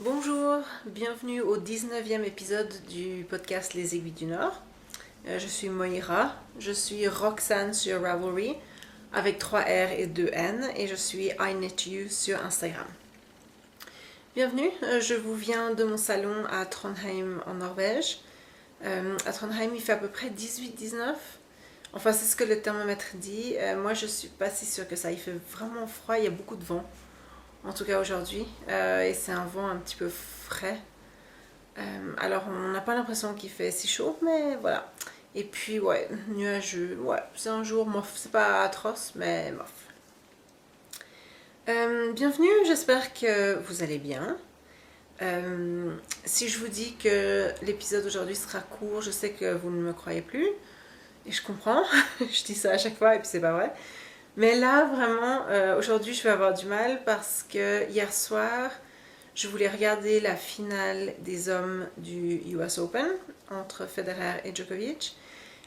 Bonjour, bienvenue au 19e épisode du podcast Les Aiguilles du Nord. Je suis Moira, je suis Roxane sur Ravelry avec 3 R et 2 N et je suis I Knit You sur Instagram. Bienvenue, je vous viens de mon salon à Trondheim en Norvège. À Trondheim il fait à peu près 18-19. Enfin c'est ce que le thermomètre dit. Moi je suis pas si sûre que ça, il fait vraiment froid, il y a beaucoup de vent. En tout cas aujourd'hui, et c'est un vent un petit peu frais. Alors on n'a pas l'impression qu'il fait si chaud, mais voilà. Et puis ouais, nuageux, ouais, c'est un jour mof, c'est pas atroce, mais mof. Bienvenue, j'espère que vous allez bien. Si je vous dis que l'épisode aujourd'hui sera court, je sais que vous ne me croyez plus, et je comprends, je dis ça à chaque fois et puis c'est pas vrai. Mais là, vraiment, aujourd'hui, je vais avoir du mal parce que hier soir, je voulais regarder la finale des hommes du US Open entre Federer et Djokovic.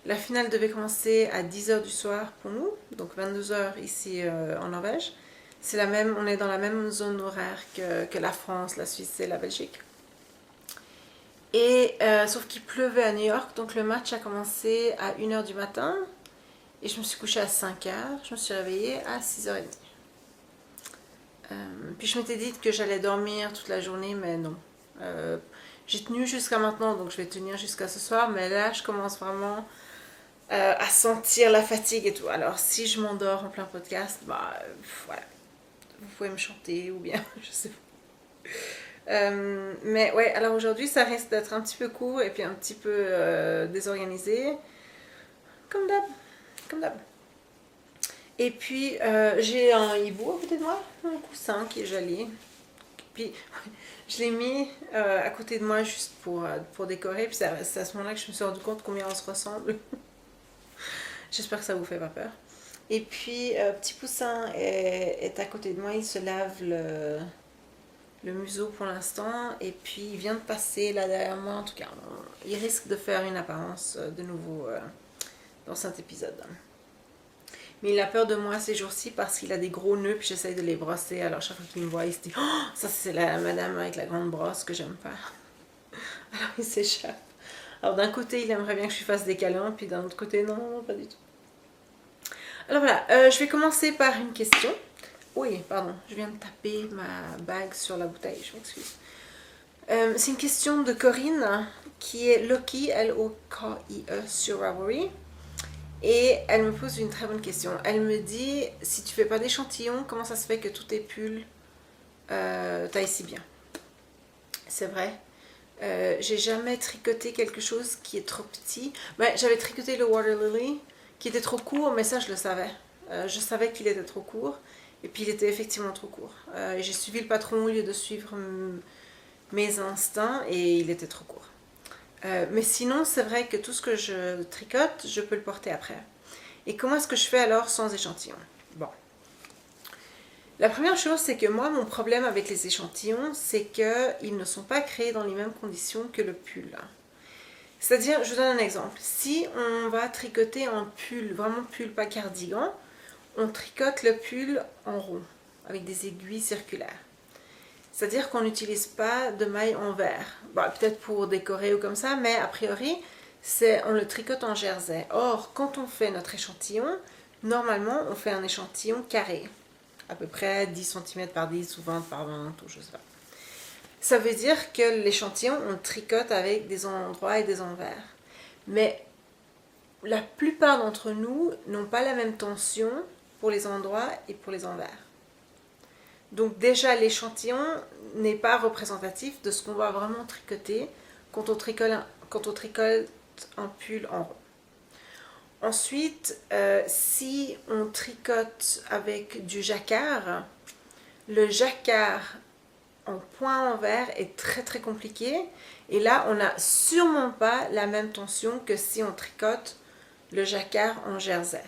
La finale devait commencer à 10h du soir pour nous, donc 22h ici en Norvège. C'est la même, on est dans la même zone horaire que la France, la Suisse et la Belgique. Et sauf qu'il pleuvait à New York, donc le match a commencé à 1h du matin. Et je me suis couchée à 5h, je me suis réveillée à 6h30. Puis je m'étais dit que j'allais dormir toute la journée, mais non. J'ai tenu jusqu'à maintenant, donc je vais tenir jusqu'à ce soir, mais là je commence vraiment à sentir la fatigue et tout. Alors si je m'endors en plein podcast, bah voilà, vous pouvez me chanter ou bien, je sais pas. Mais ouais, alors aujourd'hui ça risque d'être un petit peu court et puis un petit peu désorganisé, comme d'hab, comme d'hab. Et puis j'ai un hibou à côté de moi, un coussin qui est joli. Puis je l'ai mis à côté de moi juste pour décorer. Puis c'est à ce moment-là que je me suis rendu compte combien on se ressemble. J'espère que ça vous fait pas peur. Et puis petit poussin est à côté de moi, il se lave le museau pour l'instant. Et puis il vient de passer là derrière moi. En tout cas, il risque de faire une apparence de nouveau dans cet épisode. Mais il a peur de moi ces jours-ci parce qu'il a des gros nœuds puis j'essaye de les brosser. Alors chaque fois qu'il me voit, il se dit oh, ça c'est la madame avec la grande brosse que j'aime pas. Alors il s'échappe. Alors d'un côté, il aimerait bien que je lui fasse des câlins, puis d'un autre côté, non, pas du tout. Alors voilà, je vais commencer par une question. Oui, pardon, je viens de taper ma bague sur la bouteille, je m'excuse. C'est une question de Corinne qui est Loki, L-O-K-I-E sur Ravelry. Et elle me pose une très bonne question. Elle me dit, si tu fais pas d'échantillon, comment ça se fait que tous tes pulls taillent si bien? C'est vrai. J'ai jamais tricoté quelque chose qui est trop petit. Ben, j'avais tricoté le Water Lily, qui était trop court, mais ça je le savais. Je savais qu'il était trop court. Et puis il était effectivement trop court. J'ai suivi le patron au lieu de suivre mes instincts et il était trop court. Mais sinon, c'est vrai que tout ce que je tricote, je peux le porter après. Et comment est-ce que je fais alors sans échantillon? Bon. La première chose, c'est que moi, mon problème avec les échantillons, c'est qu'ils ne sont pas créés dans les mêmes conditions que le pull. C'est-à-dire, je vous donne un exemple. Si on va tricoter un pull, vraiment pull, pas cardigan, on tricote le pull en rond, avec des aiguilles circulaires. C'est-à-dire qu'on n'utilise pas de maille en verre. Bon, peut-être pour décorer ou comme ça, mais a priori, on le tricote en jersey. Or, quand on fait notre échantillon, normalement, on fait un échantillon carré. À peu près 10 cm par 10 ou 20 par 20, ou je sais pas. Ça veut dire que l'échantillon, on tricote avec des endroits et des envers. Mais la plupart d'entre nous n'ont pas la même tension pour les endroits et pour les envers. Donc déjà, l'échantillon n'est pas représentatif de ce qu'on va vraiment tricoter quand on tricote un pull en rond. Ensuite, si on tricote avec du jacquard, le jacquard en point envers est très très compliqué. Et là, on n'a sûrement pas la même tension que si on tricote le jacquard en jersey.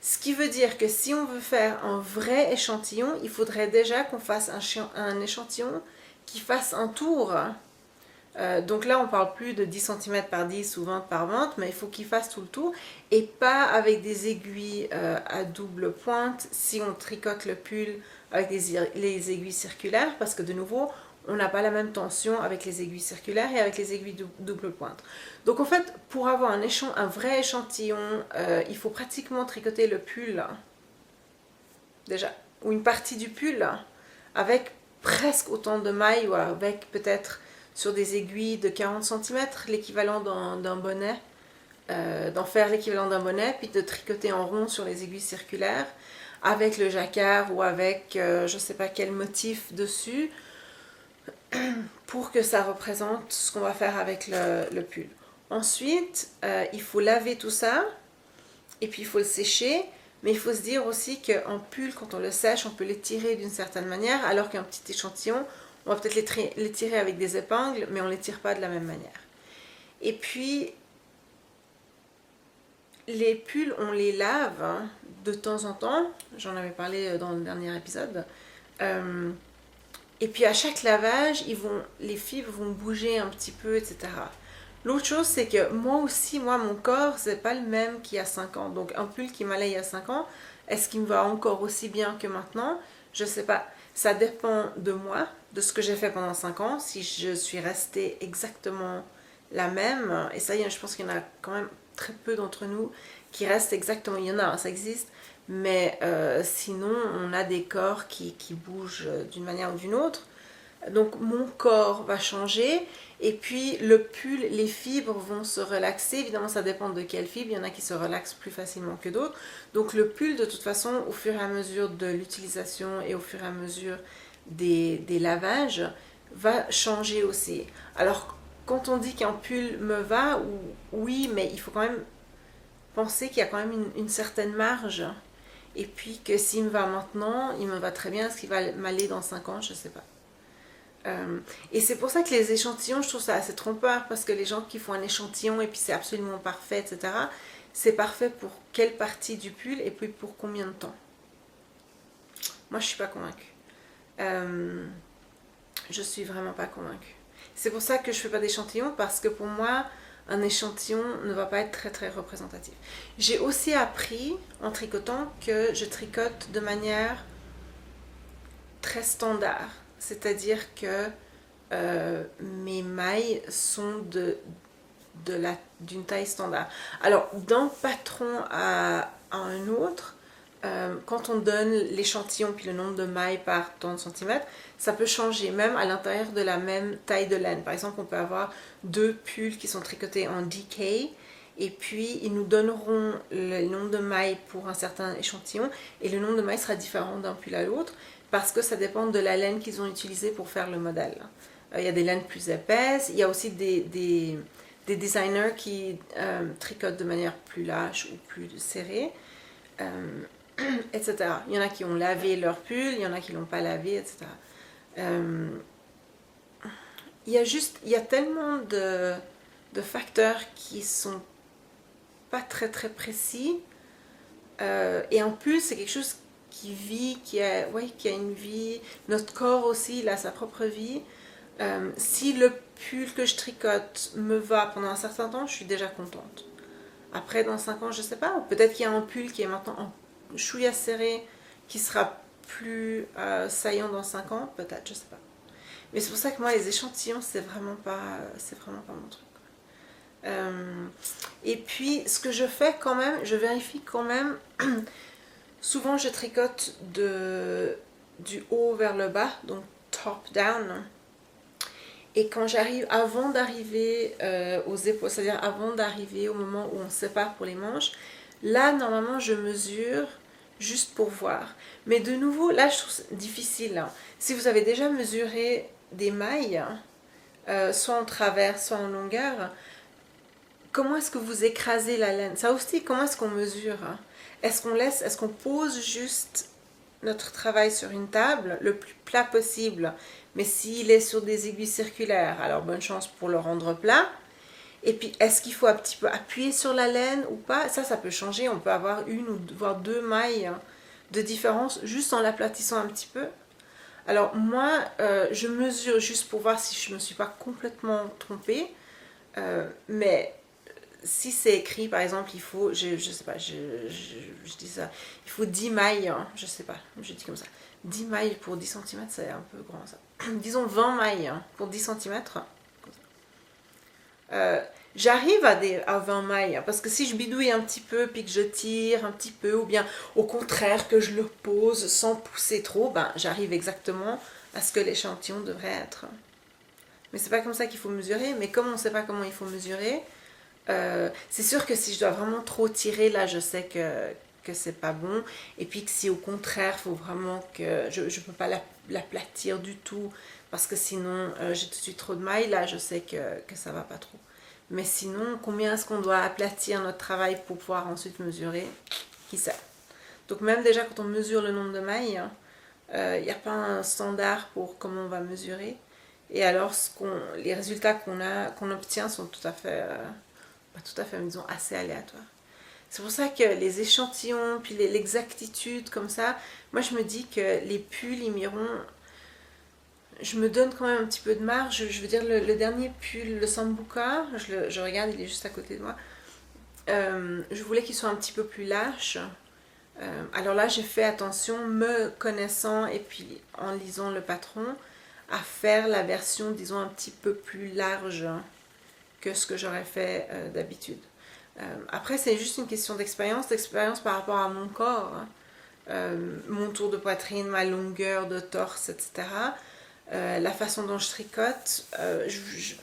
Ce qui veut dire que si on veut faire un vrai échantillon, il faudrait déjà qu'on fasse un échantillon qui fasse un tour. Donc là, on ne parle plus de 10 cm par 10 ou 20 par 20, mais il faut qu'il fasse tout le tour. Et pas avec des aiguilles à double pointe si on tricote le pull avec les aiguilles circulaires, parce que de nouveau, on n'a pas la même tension avec les aiguilles circulaires et avec les aiguilles double pointe. Donc en fait, pour avoir un vrai échantillon, il faut pratiquement tricoter le pull, déjà, ou une partie du pull, avec presque autant de mailles, ou avec peut-être sur des aiguilles de 40 cm, l'équivalent d'un bonnet, d'en faire l'équivalent d'un bonnet, puis de tricoter en rond sur les aiguilles circulaires, avec le jacquard ou avec je ne sais pas quel motif dessus, pour que ça représente ce qu'on va faire avec le pull. Ensuite, il faut laver tout ça, et puis il faut le sécher, mais il faut se dire aussi qu'un pull, quand on le sèche, on peut l'étirer d'une certaine manière, alors qu'un petit échantillon, on va peut-être l'étirer avec des épingles, mais on ne l'étire pas de la même manière. Et puis, les pulls, on les lave de temps en temps, j'en avais parlé dans le dernier épisode, et puis à chaque lavage, les fibres vont bouger un petit peu, etc. L'autre chose, c'est que moi, mon corps, c'est pas le même qu'il y a 5 ans. Donc un pull qui m'allait il y a 5 ans, est-ce qu'il me va encore aussi bien que maintenant? Je sais pas. Ça dépend de moi, de ce que j'ai fait pendant 5 ans, si je suis restée exactement la même. Et ça, je pense qu'il y en a quand même très peu d'entre nous qui restent exactement. Il y en a, ça existe. Mais sinon, on a des corps qui bougent d'une manière ou d'une autre. Donc mon corps va changer, et puis le pull, les fibres vont se relaxer. Évidemment, ça dépend de quelle fibre. Il y en a qui se relaxent plus facilement que d'autres. Donc le pull, de toute façon, au fur et à mesure de l'utilisation et au fur et à mesure des lavages, va changer aussi. Alors, quand on dit qu'un pull me va, oui, mais il faut quand même penser qu'il y a quand même une certaine marge. Et puis que s'il me va maintenant, il me va très bien. Est-ce qu'il va m'aller dans 5 ans? Je ne sais pas. Et c'est pour ça que les échantillons, je trouve ça assez trompeur, parce que les gens qui font un échantillon et puis c'est absolument parfait, etc., c'est parfait pour quelle partie du pull et puis pour combien de temps? Moi, je suis pas convaincue. Je suis vraiment pas convaincue. C'est pour ça que je fais pas d'échantillon, parce que pour moi, un échantillon ne va pas être très très représentatif. J'ai aussi appris en tricotant que je tricote de manière très standard. C'est-à-dire que mes mailles sont d'une taille standard. Alors, d'un patron à un autre, quand on donne l'échantillon puis le nombre de mailles par tant de centimètres, ça peut changer même à l'intérieur de la même taille de laine. Par exemple, on peut avoir 2 pulls qui sont tricotés en DK, et puis ils nous donneront le nombre de mailles pour un certain échantillon, et le nombre de mailles sera différent d'un pull à l'autre, parce que ça dépend de la laine qu'ils ont utilisée pour faire le modèle. Il y a des laines plus épaisses, il y a aussi des designers qui tricotent de manière plus lâche ou plus serrée, etc. Il y en a qui ont lavé leur pull, il y en a qui ne l'ont pas lavé, etc. Il y a tellement de facteurs qui sont pas très très précis, et en plus c'est quelque chose qui vit, qui a une vie. Notre corps aussi, il a sa propre vie. Si le pull que je tricote me va pendant un certain temps, je suis déjà contente. Après, dans 5 ans, je sais pas. Ou peut-être qu'il y a un pull qui est maintenant en chouïa serré, qui sera plus saillant dans 5 ans. Peut-être, je sais pas. Mais c'est pour ça que moi, les échantillons, c'est vraiment pas mon truc. Et puis, ce que je fais quand même, je vérifie quand même. Souvent, je tricote du haut vers le bas, donc top down. Et quand j'arrive, avant d'arriver aux épaules, c'est-à-dire avant d'arriver au moment où on sépare pour les manches, là, normalement, je mesure juste pour voir. Mais de nouveau, là, je trouve ça difficile. Hein. Si vous avez déjà mesuré des mailles, soit en travers, soit en longueur, comment est-ce que vous écrasez la laine? Ça aussi, comment est-ce qu'on mesure? Est-ce qu'on pose juste notre travail sur une table le plus plat possible, mais s'il est sur des aiguilles circulaires, alors bonne chance pour le rendre plat. Et puis, est-ce qu'il faut un petit peu appuyer sur la laine ou pas? Ça peut changer. On peut avoir une ou voire 2 mailles de différence juste en l'aplatissant un petit peu. Alors moi, je mesure juste pour voir si je ne me suis pas complètement trompée. Mais si c'est écrit, par exemple, il faut, je sais pas, je dis ça, il faut 10 mailles, hein, je sais pas, je dis comme ça. 10 mailles pour 10 cm, c'est un peu grand ça. disons 20 mailles hein, pour 10 cm. J'arrive à 20 mailles, hein, parce que si je bidouille un petit peu, puis que je tire un petit peu, ou bien au contraire que je le pose sans pousser trop, ben, j'arrive exactement à ce que l'échantillon devrait être. Mais c'est pas comme ça qu'il faut mesurer, mais comme on ne sait pas comment il faut mesurer, c'est sûr que si je dois vraiment trop tirer, là je sais que c'est pas bon. Et puis que si au contraire, il faut vraiment que je ne peux pas l'aplatir du tout, parce que sinon j'ai tout de suite trop de mailles, là je sais que ça va pas trop. Mais sinon, combien est-ce qu'on doit aplatir notre travail pour pouvoir ensuite mesurer? Qui sait? Donc même déjà quand on mesure le nombre de mailles, il n'y a pas un standard pour comment on va mesurer. Et alors les résultats qu'on obtient sont tout à fait, pas tout à fait, mais disons assez aléatoires. C'est pour ça que les échantillons, puis l'exactitude comme ça, moi je me dis que les pulls, ils m'iront... Je me donne quand même un petit peu de marge. Je veux dire, le dernier pull, le Sambuca, je regarde, il est juste à côté de moi. Je voulais qu'il soit un petit peu plus lâche. Alors là, j'ai fait attention, me connaissant et puis en lisant le patron, à faire la version, disons, un petit peu plus large que ce que j'aurais fait d'habitude. Après, c'est juste une question d'expérience par rapport à mon corps, hein. Mon tour de poitrine, ma longueur de torse, etc. La façon dont je tricote,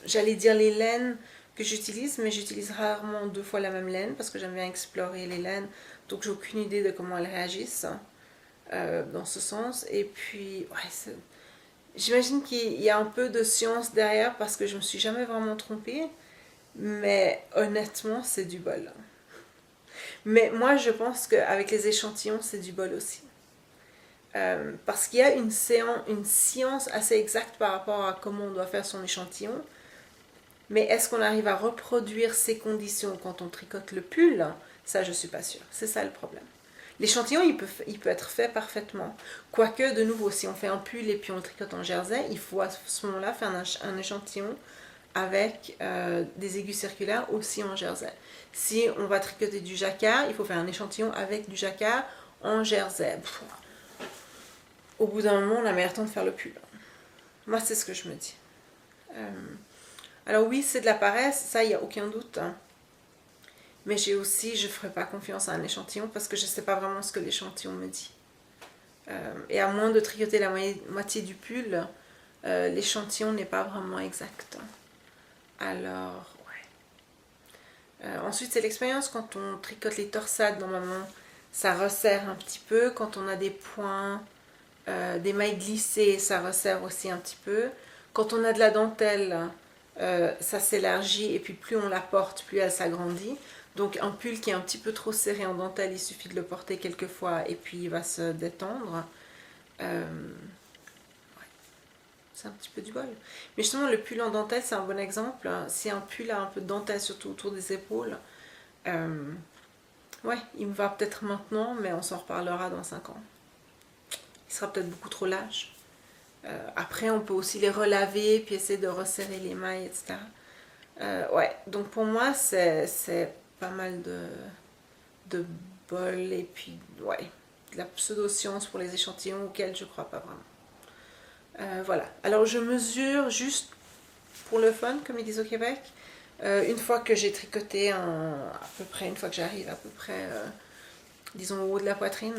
j'allais dire les laines que j'utilise, mais j'utilise rarement 2 fois la même laine parce que j'aime bien explorer les laines, donc j'ai aucune idée de comment elles réagissent dans ce sens. Et puis, ouais, j'imagine qu'il y a un peu de science derrière parce que je me suis jamais vraiment trompée, mais honnêtement, c'est du bol. Mais moi, je pense qu'avec les échantillons, c'est du bol aussi. Parce qu'il y a une science assez exacte par rapport à comment on doit faire son échantillon. Mais est-ce qu'on arrive à reproduire ces conditions quand on tricote le pull? Ça, je ne suis pas sûre. C'est ça le problème. L'échantillon, il peut être fait parfaitement. Quoique, de nouveau, si on fait un pull et puis on le tricote en jersey, il faut à ce moment-là faire un échantillon avec des aigus circulaires aussi en jersey. Si on va tricoter du jacquard, il faut faire un échantillon avec du jacquard en jersey. Au bout d'un moment, on a meilleur temps de faire le pull. Moi, c'est ce que je me dis. Alors oui, c'est de la paresse, ça, il n'y a aucun doute. Hein. Mais je ne ferai pas confiance à un échantillon parce que je ne sais pas vraiment ce que l'échantillon me dit. Et à moins de tricoter la moitié du pull, l'échantillon n'est pas vraiment exact. Alors, ouais. Ensuite, c'est l'expérience. Quand on tricote les torsades, normalement, ça resserre un petit peu. Quand on a des points, des mailles glissées, ça resserre aussi un petit peu. Quand on a de la dentelle, ça s'élargit et puis plus on la porte, plus elle s'agrandit. Donc un pull qui est un petit peu trop serré en dentelle, il suffit de le porter quelques fois et puis il va se détendre. Ouais. C'est un petit peu du bol. Mais justement, le pull en dentelle, c'est un bon exemple. Si un pull a un peu de dentelle, surtout autour des épaules, ouais, il me va peut-être maintenant, mais on s'en reparlera dans 5 ans. Il sera peut-être beaucoup trop lâche. Après, on peut aussi les relaver, puis essayer de resserrer les mailles, etc. Ouais, donc pour moi, c'est pas mal de bol, et puis, ouais, de la pseudo-science pour les échantillons auxquels je crois pas vraiment. Voilà, alors je mesure juste pour le fun, comme ils disent au Québec, une fois que j'ai tricoté à peu près, une fois que j'arrive à peu près, disons au haut de la poitrine,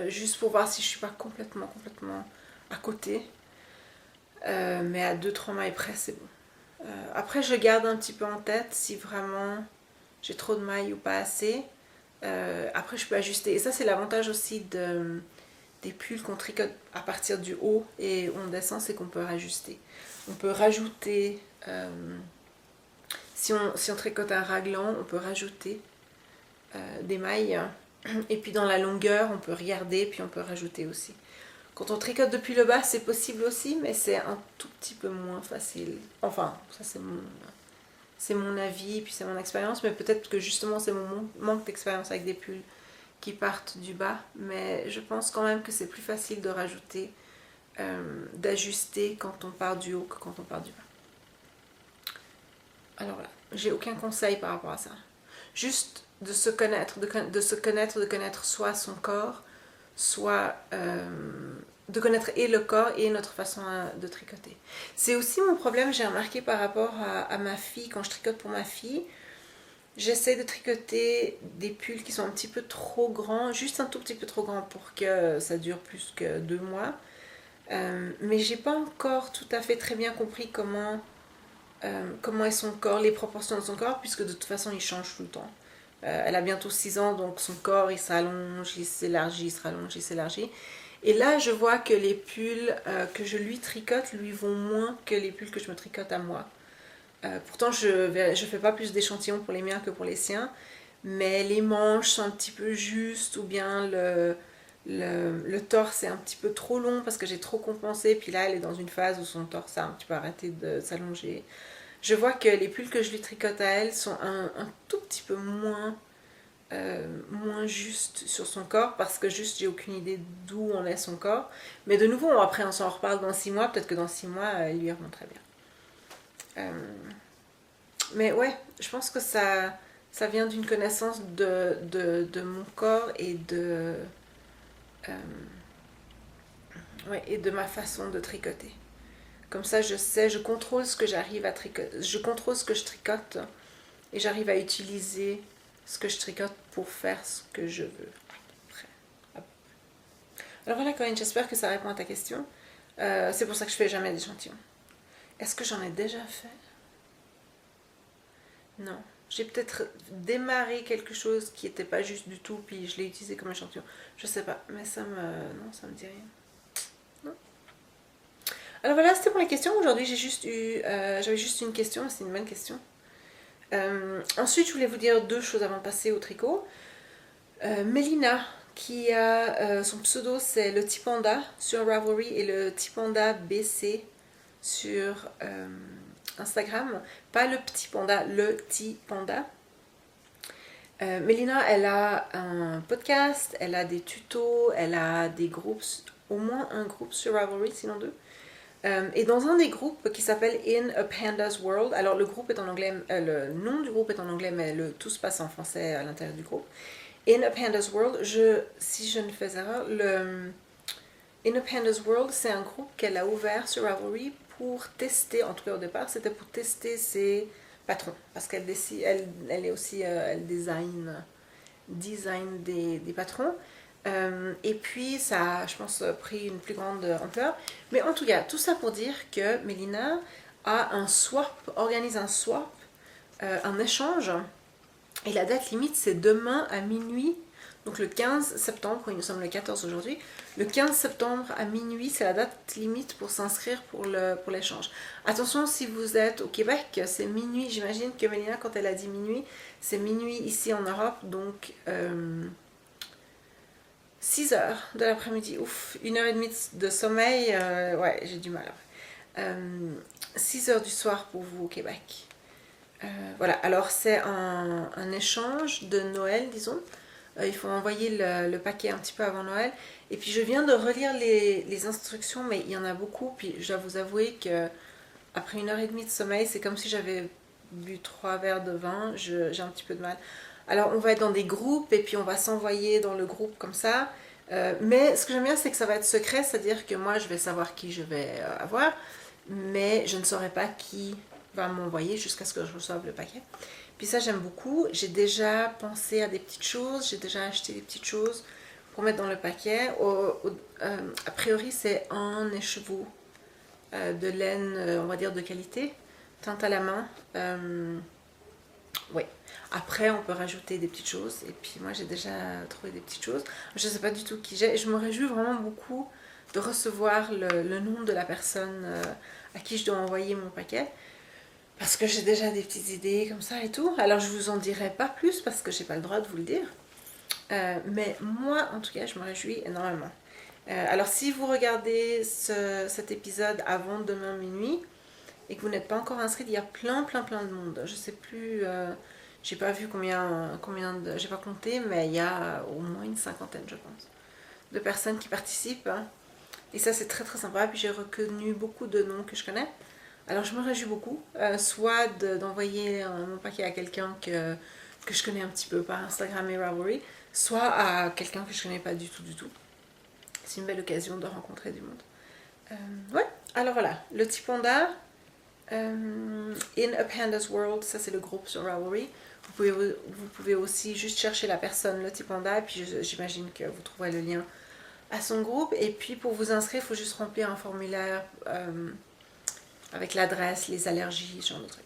juste pour voir si je suis pas complètement à côté, mais à 2-3 mailles près, c'est bon. Après, je garde un petit peu en tête si vraiment j'ai trop de mailles ou pas assez. Après, je peux ajuster. Et ça, c'est l'avantage aussi des pulls qu'on tricote à partir du haut et on descend, c'est qu'on peut rajuster. On peut rajouter, si on tricote un raglan, on peut rajouter des mailles. Et puis dans la longueur, on peut regarder, puis on peut rajouter aussi. Quand on tricote depuis le bas, c'est possible aussi, mais c'est un tout petit peu moins facile. Enfin, ça c'est mon avis, puis c'est mon expérience, mais peut-être que justement c'est mon manque d'expérience avec des pulls qui partent du bas. Mais je pense quand même que c'est plus facile de rajouter, d'ajuster quand on part du haut que quand on part du bas. Alors voilà, j'ai aucun conseil par rapport à ça. Juste de se connaître, de connaître soit son corps, soit de connaître et le corps et notre façon de tricoter. C'est aussi mon problème, j'ai remarqué par rapport à ma fille, quand je tricote pour ma fille, j'essaie de tricoter des pulls qui sont un petit peu trop grands, juste un tout petit peu trop grands pour que ça dure plus que 2 mois. Mais j'ai pas encore tout à fait très bien compris comment est son corps, les proportions de son corps, puisque de toute façon il change tout le temps. Elle a bientôt 6 ans, donc son corps il s'allonge, il s'élargit, il se rallonge, il s'élargit. Et là, je vois que les pulls que je lui tricote lui vont moins que les pulls que je me tricote à moi. Pourtant, je fais pas plus d'échantillons pour les miens que pour les siens, mais les manches sont un petit peu justes, ou bien le torse est un petit peu trop long parce que j'ai trop compensé, puis là, elle est dans une phase où son torse a un petit peu arrêté de s'allonger. Je vois que les pulls que je lui tricote à elle sont un tout petit peu moins juste sur son corps, parce que juste j'ai aucune idée d'où on est son corps. Mais de nouveau, après on s'en reparle dans 6 mois, peut-être que dans 6 mois, elle lui iront très bien. Mais ouais, je pense que ça vient d'une connaissance de mon corps euh, ouais, et de ma façon de tricoter. Comme ça, je sais, je contrôle ce que j'arrive à tricoter, je contrôle ce que je tricote et j'arrive à utiliser ce que je tricote pour faire ce que je veux. Alors voilà, Corinne, j'espère que ça répond à ta question. C'est pour ça que je fais jamais d'échantillons. Est-ce que j'en ai déjà fait? Non. J'ai peut-être démarré quelque chose qui n'était pas juste du tout, puis je l'ai utilisé comme échantillon. Je sais pas, mais non, ça me dit rien. Non. Alors voilà, c'était pour les questions. Aujourd'hui, j'avais juste une question, c'est une bonne question. Ensuite, je voulais vous dire 2 choses avant de passer au tricot. Mélina, qui a son pseudo, c'est le petit panda sur Ravelry et le petit panda BC sur Instagram. Pas le petit panda, le petit panda. Mélina, elle a un podcast, elle a des tutos, elle a des groupes, au moins un groupe sur Ravelry, sinon 2. Et dans un des groupes qui s'appelle In a Panda's World, alors le groupe est en anglais, le nom du groupe est en anglais, mais tout se passe en français à l'intérieur du groupe. In a Panda's World, si je ne fais erreur, In a Panda's World, c'est un groupe qu'elle a ouvert sur Ravelry pour tester, en tout cas au départ, c'était pour tester ses patrons, parce qu'elle elle est aussi, elle design des patrons. Et puis ça a, je pense, pris une plus grande ampleur. Mais en tout cas, tout ça pour dire que Mélina organise un swap, un échange. Et la date limite, c'est demain à minuit. Donc le 15 septembre, oui, nous sommes le 14 aujourd'hui. Le 15 septembre à minuit, c'est la date limite pour s'inscrire pour l'échange. Attention, si vous êtes au Québec, c'est minuit. J'imagine que Mélina, quand elle a dit minuit, c'est minuit ici en Europe. Donc 6 heures de l'après-midi. Ouf, 1h30 de sommeil. Ouais, j'ai du mal. 6 heures du soir pour vous au Québec. Voilà, alors c'est un échange de Noël, disons. Il faut envoyer le paquet un petit peu avant Noël. Et puis je viens de relire les instructions, mais il y en a beaucoup. Puis je dois vous avouer que après 1h30 de sommeil, c'est comme si j'avais bu 3 verres de vin. J'ai un petit peu de mal. Alors on va être dans des groupes et puis on va s'envoyer dans le groupe comme ça. Mais ce que j'aime bien, c'est que ça va être secret, c'est-à-dire que moi je vais savoir qui je vais avoir, mais je ne saurai pas qui va m'envoyer jusqu'à ce que je reçoive le paquet. Puis ça, j'aime beaucoup. J'ai déjà pensé à des petites choses, j'ai déjà acheté des petites choses pour mettre dans le paquet. A priori, c'est un écheveau de laine, on va dire, de qualité, teinte à la main. Oui. Après, on peut rajouter des petites choses. Et puis moi, j'ai déjà trouvé des petites choses. Je ne sais pas du tout qui j'ai. Je me réjouis vraiment beaucoup de recevoir le nom de la personne à qui je dois envoyer mon paquet. Parce que j'ai déjà des petites idées comme ça et tout. Alors je vous en dirai pas plus parce que j'ai pas le droit de vous le dire. Mais moi en tout cas je me réjouis énormément. Alors si vous regardez cet épisode avant demain minuit et que vous n'êtes pas encore inscrit, il y a plein de monde. Je sais plus, j'ai pas vu j'ai pas compté, mais il y a au moins une cinquantaine je pense de personnes qui participent. Et ça c'est très sympa. Puis j'ai reconnu beaucoup de noms que je connais. Alors je me réjouis beaucoup, soit d'envoyer mon paquet à quelqu'un que je connais un petit peu par Instagram et Ravelry, soit à quelqu'un que je connais pas du tout. C'est une belle occasion de rencontrer du monde. Ouais, alors voilà, le petit panda, In a Panda's World, ça c'est le groupe sur Ravelry. Vous pouvez aussi juste chercher la personne, le petit panda, et puis j'imagine que vous trouverez le lien à son groupe. Et puis pour vous inscrire, il faut juste remplir un formulaire avec l'adresse, les allergies, ce genre de trucs.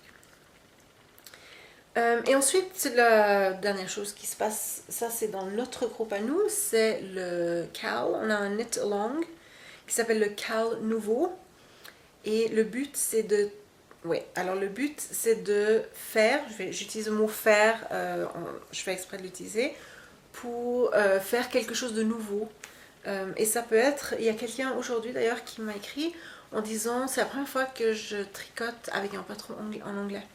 Et ensuite, la dernière chose qui se passe, ça c'est dans notre groupe à nous, c'est le CAL. On a un knit along qui s'appelle le CAL nouveau. Et le but c'est de... Oui, alors le but c'est de faire, j'utilise le mot faire, je fais exprès de l'utiliser, pour faire quelque chose de nouveau. Et ça peut être, il y a quelqu'un aujourd'hui d'ailleurs qui m'a écrit en disant c'est la première fois que je tricote avec un patron en anglais.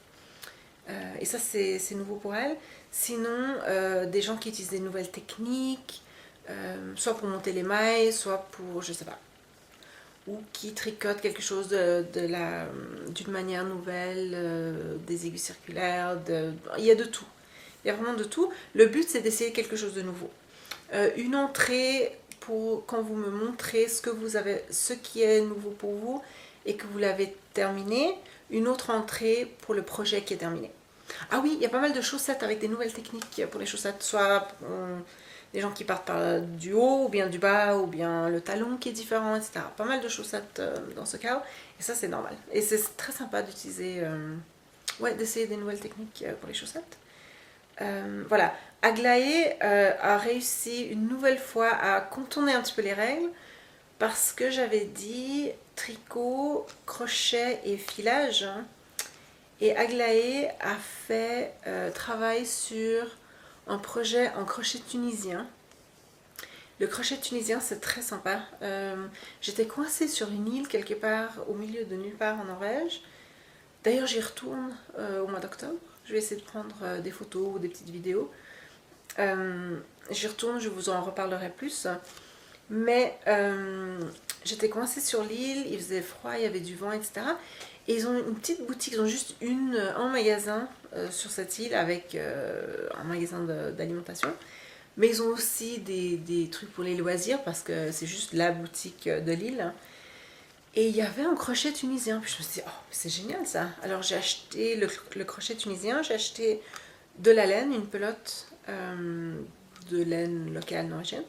Et ça c'est nouveau pour elle. Sinon, des gens qui utilisent des nouvelles techniques, soit pour monter les mailles, soit pour, je sais pas, ou qui tricotent quelque chose d'une manière nouvelle, des aiguilles circulaires, il y a de tout. Il y a vraiment de tout. Le but c'est d'essayer quelque chose de nouveau. Une entrée pour quand vous me montrez ce qui est nouveau pour vous et que vous l'avez terminé, une autre entrée pour le projet qui est terminé. Ah oui, il y a pas mal de chaussettes avec des nouvelles techniques pour les chaussettes, soit des gens qui partent du haut ou bien du bas ou bien le talon qui est différent, etc. Pas mal de chaussettes dans ce cas, et ça c'est normal. Et c'est très sympa d'utiliser, d'essayer des nouvelles techniques pour les chaussettes. Voilà, Aglaé a réussi une nouvelle fois à contourner un petit peu les règles parce que j'avais dit tricot, crochet et filage. Et Aglaé a fait travail sur un projet en crochet tunisien. Le crochet tunisien c'est très sympa. J'étais coincée sur une île quelque part au milieu de nulle part en Norvège. D'ailleurs j'y retourne au mois d'octobre. Je vais essayer de prendre des photos ou des petites vidéos. J'y retourne, je vous en reparlerai plus. Mais j'étais coincée sur l'île, il faisait froid, il y avait du vent, etc. Et ils ont une petite boutique, ils ont juste un magasin sur cette île avec un magasin d'alimentation. Mais ils ont aussi des trucs pour les loisirs parce que c'est juste la boutique de l'île. Et il y avait un crochet tunisien. Puis je me suis dit, oh, c'est génial ça. Alors j'ai acheté le crochet tunisien, j'ai acheté de la laine, une pelote de laine locale norvégienne.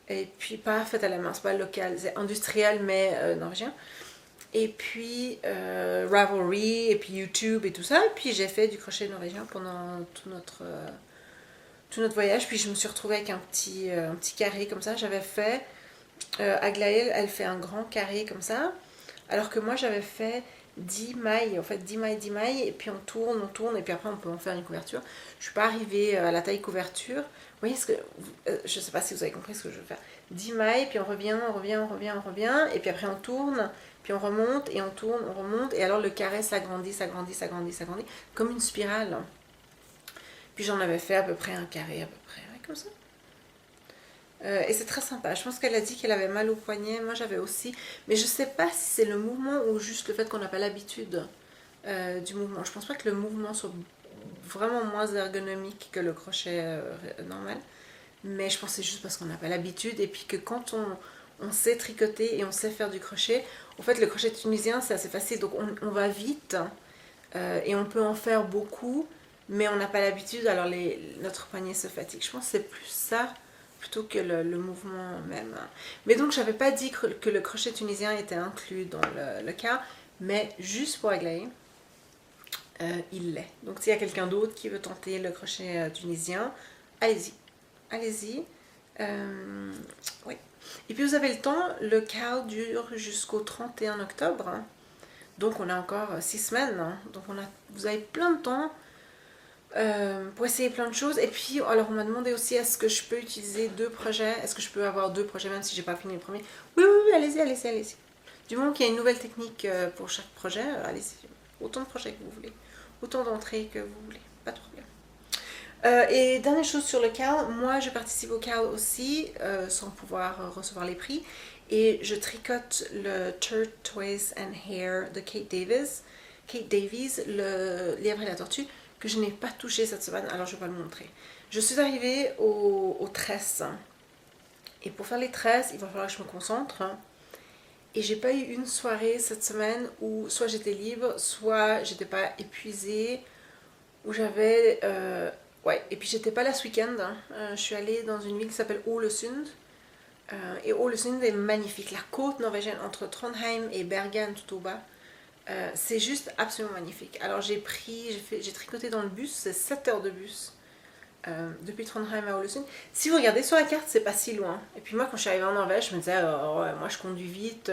Et puis pas faite à la main, c'est pas local, c'est industriel mais norvégien. Et puis Ravelry, et puis YouTube et tout ça. Et puis j'ai fait du crochet norvégien pendant tout notre voyage. Puis je me suis retrouvée avec un petit carré comme ça. J'avais fait, Aglaé, elle fait un grand carré comme ça. Alors que moi j'avais fait 10 mailles, en fait 10 mailles, 10 mailles. Et puis on tourne, et puis après on peut en faire une couverture. Je suis pas arrivée à la taille couverture. Vous voyez je sais pas si vous avez compris ce que je veux faire. 10 mailles, puis on revient, et puis après on tourne, puis on remonte, et on tourne, on remonte, et alors le carré s'agrandit, comme une spirale. Puis j'en avais fait à peu près un carré, comme ça. Et c'est très sympa. Je pense qu'elle a dit qu'elle avait mal au poignet, moi j'avais aussi. Mais je sais pas si c'est le mouvement ou juste le fait qu'on n'a pas l'habitude du mouvement. Je pense pas que le mouvement soit vraiment moins ergonomique que le crochet normal. Mais je pense que c'est juste parce qu'on n'a pas l'habitude et puis que quand on sait tricoter et on sait faire du crochet, en fait le crochet tunisien c'est assez facile, donc on va vite et on peut en faire beaucoup, mais on n'a pas l'habitude, alors notre poignet se fatigue. Je pense que c'est plus ça plutôt que le mouvement même. Mais donc j'avais pas dit que le crochet tunisien était inclus dans le cas, mais juste pour Aglaé, il l'est. Donc s'il y a quelqu'un d'autre qui veut tenter le crochet tunisien, allez-y. Allez-y. Oui. Et puis vous avez le temps, le CAL dure jusqu'au 31 octobre. Hein. Donc on a encore 6 semaines. Hein. Donc vous avez plein de temps pour essayer plein de choses. Et puis, alors on m'a demandé aussi, est-ce que je peux utiliser 2 projets? Est-ce que je peux avoir 2 projets même si j'ai pas fini le premier? Oui, allez-y. Du moment qu'il y a une nouvelle technique pour chaque projet, allez-y. Autant de projets que vous voulez. Autant d'entrées que vous voulez. Pas de problème. Et dernière chose sur le CAL, moi je participe au CAL aussi sans pouvoir recevoir les prix et je tricote le Turquoise and Hair de Kate Davies, le lièvre et la tortue que je n'ai pas touché cette semaine, alors je vais pas le montrer. Je suis arrivée aux tresses Et pour faire les tresses, il va falloir que je me concentre. Et j'ai pas eu une soirée cette semaine où soit j'étais libre, soit j'étais pas épuisée, où j'avais... ouais, et puis j'étais pas là ce week-end. Je suis allée dans une ville qui s'appelle Ålesund. Et Ålesund est magnifique. La côte norvégienne entre Trondheim et Bergen tout au bas. C'est juste absolument magnifique. Alors j'ai tricoté dans le bus, c'est 7 heures de bus depuis Trondheim à Ålesund. Si vous regardez sur la carte, c'est pas si loin. Et puis moi, quand je suis arrivée en Norvège, je me disais, oh, ouais, moi je conduis vite,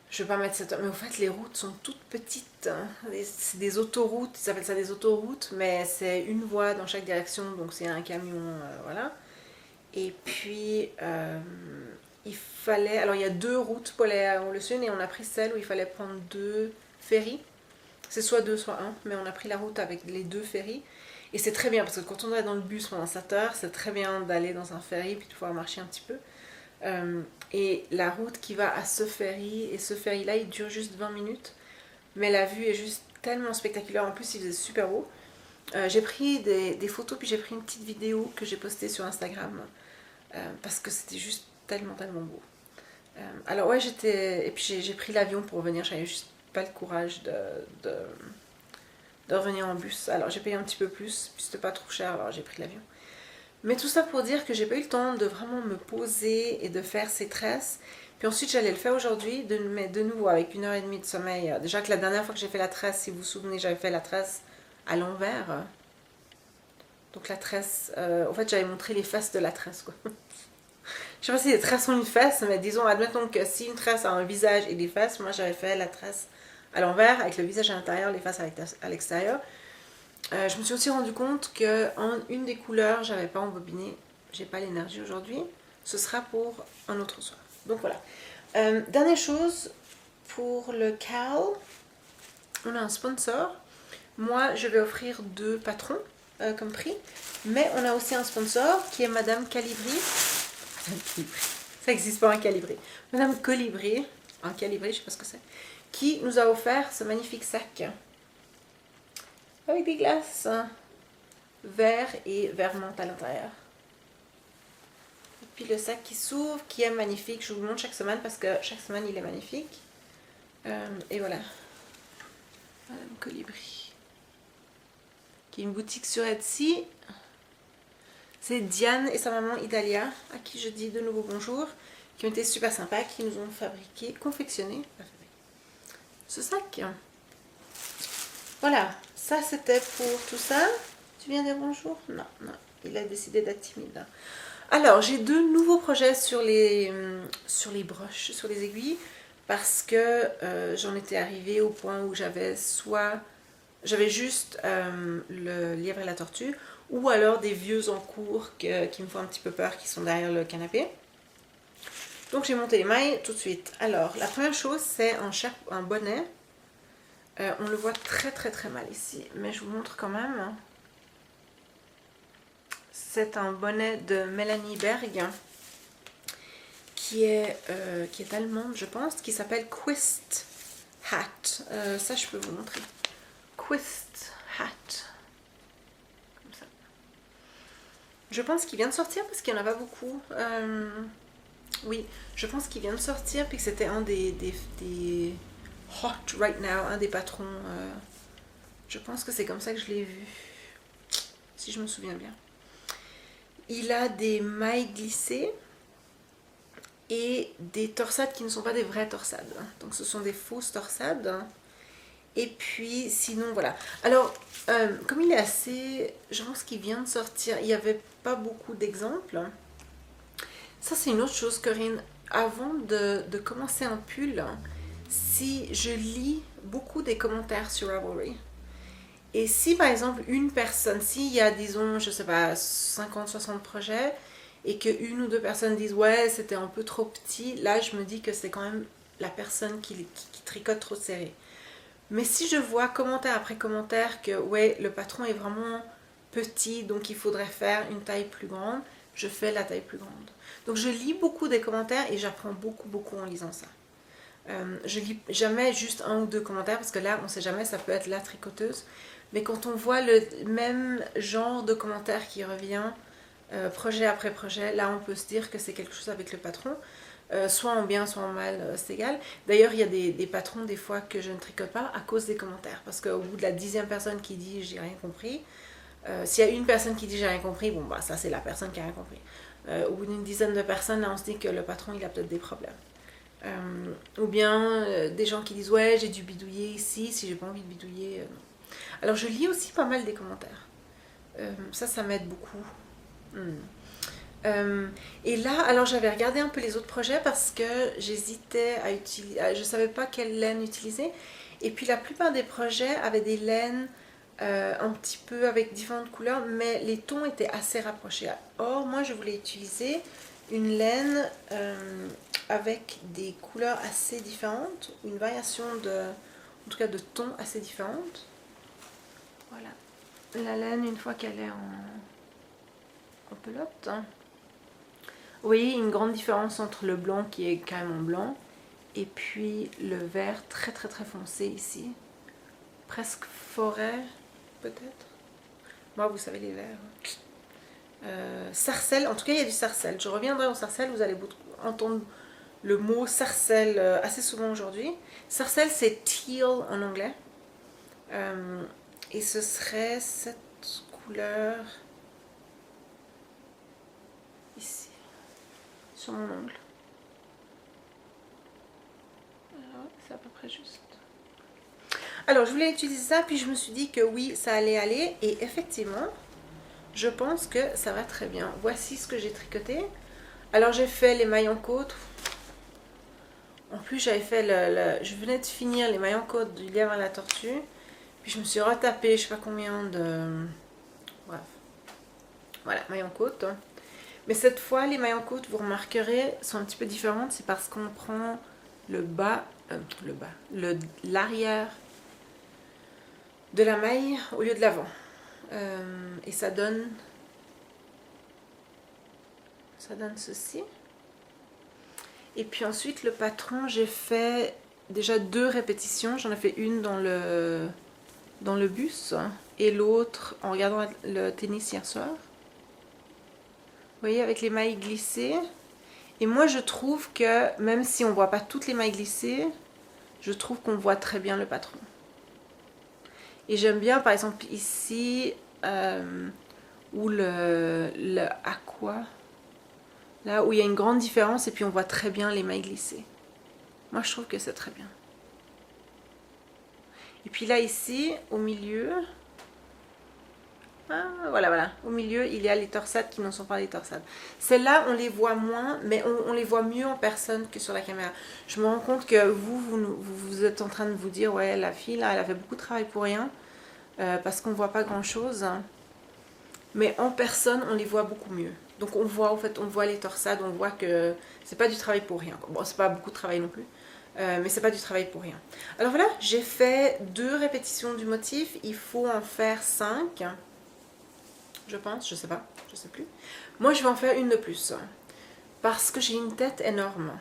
je vais pas mettre 7 heures. Mais au fait, les routes sont toutes petites. Hein. C'est des autoroutes, ils appellent ça des autoroutes, mais c'est une voie dans chaque direction, donc c'est un camion, voilà. Et puis, il fallait. Alors, il y a 2 routes pour aller à Ålesund et on a pris celle où il fallait prendre 2 ferries. C'est soit 2, soit un, mais on a pris la route avec les 2 ferries. Et c'est très bien parce que quand on est dans le bus pendant 7 heures, c'est très bien d'aller dans un ferry puis de pouvoir marcher un petit peu. Et la route qui va à ce ferry, et ce ferry-là, il dure juste 20 minutes. Mais la vue est juste tellement spectaculaire. En plus, il faisait super beau. J'ai pris des photos puis j'ai pris une petite vidéo que j'ai postée sur Instagram. Parce que c'était juste tellement, tellement beau. Alors ouais, et puis j'ai pris l'avion pour revenir, j'avais juste pas le courage de revenir en bus. Alors j'ai payé un petit peu plus, puis c'était pas trop cher, alors j'ai pris l'avion. Mais tout ça pour dire que j'ai pas eu le temps de vraiment me poser et de faire ces tresses. Puis ensuite j'allais le faire aujourd'hui, mais de nouveau avec 1 heure et demie de sommeil. Déjà que la dernière fois que j'ai fait la tresse, si vous vous souvenez, j'avais fait la tresse à l'envers. Donc la tresse, en fait j'avais montré les faces de la tresse quoi. Je sais pas si les tresses ont une face, mais disons, admettons que si une tresse a un visage et des faces, moi j'avais fait la tresse à l'envers, avec le visage à l'intérieur, les faces à l'extérieur. Je me suis aussi rendu compte qu'en une des couleurs, j'avais pas embobiné, j'ai pas l'énergie aujourd'hui. Ce sera pour un autre soir. Donc voilà. Dernière chose, pour le Cal, on a un sponsor. Moi, je vais offrir 2 patrons comme prix, mais on a aussi un sponsor qui est Madame Calibri. Ça n'existe pas un calibré. Madame Colibri, un calibré, je sais pas ce que c'est, qui nous a offert ce magnifique sac avec des glaces vert et vert menthe à l'intérieur. Et puis le sac qui s'ouvre, qui est magnifique. Je vous le montre chaque semaine parce que chaque semaine il est magnifique. Et voilà. Madame Colibri. Qui est une boutique sur Etsy. C'est Diane et sa maman Idalia, à qui je dis de nouveau bonjour, qui ont été super sympas, qui nous ont confectionné ce sac. Voilà, ça c'était pour tout ça. Tu viens dire bonjour? Non, non, il a décidé d'être timide. Alors, j'ai 2 nouveaux projets sur les broches, sur les aiguilles, parce que j'en étais arrivée au point où j'avais juste le lièvre et la tortue, ou alors des vieux en cours qui me font un petit peu peur, qui sont derrière le canapé. Donc j'ai monté les mailles tout de suite. Alors la première chose c'est un bonnet. On le voit très très très mal ici, mais je vous montre quand même. C'est un bonnet de Mélanie Berg qui est allemande je pense, qui s'appelle Quist Hat. Ça je peux vous montrer. Quist Hat. Je pense qu'il vient de sortir parce qu'il n'y en a pas beaucoup. Oui, je pense qu'il vient de sortir puis que c'était un des hot right now, un des patrons. Je pense que c'est comme ça que je l'ai vu. Si je me souviens bien. Il a des mailles glissées et des torsades qui ne sont pas des vraies torsades. Donc ce sont des fausses torsades. Et puis sinon voilà. Alors comme il est assez, je pense qu'il vient de sortir, il n'y avait pas beaucoup d'exemples. Ça c'est une autre chose Corinne, avant de commencer un pull, si je lis beaucoup des commentaires sur Ravelry, et si par exemple une personne, s'il y a disons je sais pas 50-60 projets, et que 1 ou 2 personnes disent ouais c'était un peu trop petit, là je me dis que c'est quand même la personne qui tricote trop serré. Mais si je vois commentaire après commentaire que ouais le patron est vraiment petit donc il faudrait faire une taille plus grande, je fais la taille plus grande. Donc je lis beaucoup des commentaires et j'apprends beaucoup en lisant ça. Je lis jamais juste 1 ou 2 commentaires parce que là on sait jamais, ça peut être la tricoteuse. Mais quand on voit le même genre de commentaire qui revient, projet après projet. Là, on peut se dire que c'est quelque chose avec le patron. Soit en bien, soit en mal, c'est égal. D'ailleurs, il y a des patrons, des fois, que je ne tricote pas à cause des commentaires. Parce qu'au bout de la 10e personne qui dit j'ai rien compris, s'il y a une personne qui dit j'ai rien compris, bon, bah, ça, c'est la personne qui a rien compris. Au bout d'une dizaine de personnes, là, on se dit que le patron, il a peut-être des problèmes. Ou bien des gens qui disent ouais, j'ai dû bidouiller ici, si j'ai pas envie de bidouiller. Non. Alors, je lis aussi pas mal des commentaires. Ça m'aide beaucoup. Et là, alors j'avais regardé un peu les autres projets parce que j'hésitais à utiliser, je savais pas quelle laine utiliser. Et puis la plupart des projets avaient des laines un petit peu avec différentes couleurs, mais les tons étaient assez rapprochés. Or, moi, je voulais utiliser une laine avec des couleurs assez différentes, une variation en tout cas de tons assez différentes. Voilà. La laine, une fois qu'elle est en pelote. Vous voyez une grande différence entre le blanc qui est carrément blanc et puis le vert très très très foncé ici. Presque forêt peut-être. Moi vous savez les verts. Sarcelle, en tout cas il y a du sarcelle. Je reviendrai au sarcelle, vous allez entendre le mot sarcelle assez souvent aujourd'hui. Sarcelle c'est teal en anglais. Et ce serait cette couleur ici. Sur mon ongle. C'est à peu près juste. Alors, je voulais utiliser ça, puis je me suis dit que oui, ça allait aller. Et effectivement, je pense que ça va très bien. Voici ce que j'ai tricoté. Alors, j'ai fait les mailles en côte. En plus, j'avais fait je venais de finir les mailles en côte du lièvre à la tortue. Puis je me suis retapé, je sais pas combien de... Bref. Voilà, mailles en côte. Mais cette fois, les mailles en côte, vous remarquerez, sont un petit peu différentes. C'est parce qu'on prend l'arrière de la maille au lieu de l'avant. Et ça donne ceci. Et puis ensuite, le patron, j'ai fait déjà 2 répétitions. J'en ai fait une dans le bus et l'autre en regardant le tennis hier soir. Vous voyez, avec les mailles glissées. Et moi, je trouve que, même si on ne voit pas toutes les mailles glissées, je trouve qu'on voit très bien le patron. Et j'aime bien, par exemple, ici, où le aqua, là où il y a une grande différence et puis on voit très bien les mailles glissées. Moi, je trouve que c'est très bien. Et puis là, ici, au milieu... Ah, voilà, au milieu il y a les torsades qui ne sont pas des torsades. Celles-là on les voit moins, mais on les voit mieux en personne que sur la caméra. Je me rends compte que vous êtes en train de vous dire ouais, la fille là elle a fait beaucoup de travail pour rien, parce qu'on voit pas grand chose, mais en personne on les voit beaucoup mieux. Donc on voit en fait, on voit les torsades, on voit que c'est pas du travail pour rien. Bon, c'est pas beaucoup de travail non plus, mais c'est pas du travail pour rien. Alors voilà, j'ai fait 2 répétitions du motif, il faut en faire 5. Je pense, je sais pas, je sais plus. Moi, je vais en faire une de plus parce que j'ai une tête énorme.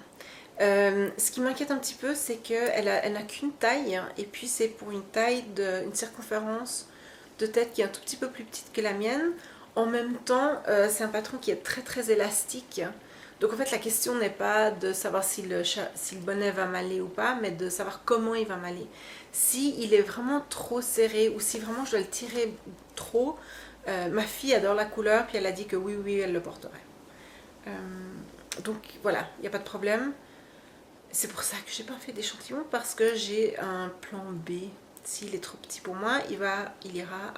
Ce qui m'inquiète un petit peu, c'est qu'elle n'a qu'une taille et puis c'est pour une une circonférence de tête qui est un tout petit peu plus petite que la mienne. En même temps, c'est un patron qui est très très élastique. Donc en fait, la question n'est pas de savoir si le bonnet va m'aller ou pas, mais de savoir comment il va m'aller. Si il est vraiment trop serré ou si vraiment je dois le tirer trop. Ma fille adore la couleur, puis elle a dit que oui, elle le porterait. Donc voilà, il n'y a pas de problème. C'est pour ça que j'ai pas fait d'échantillon, parce que j'ai un plan B. S'il est trop petit pour moi, il ira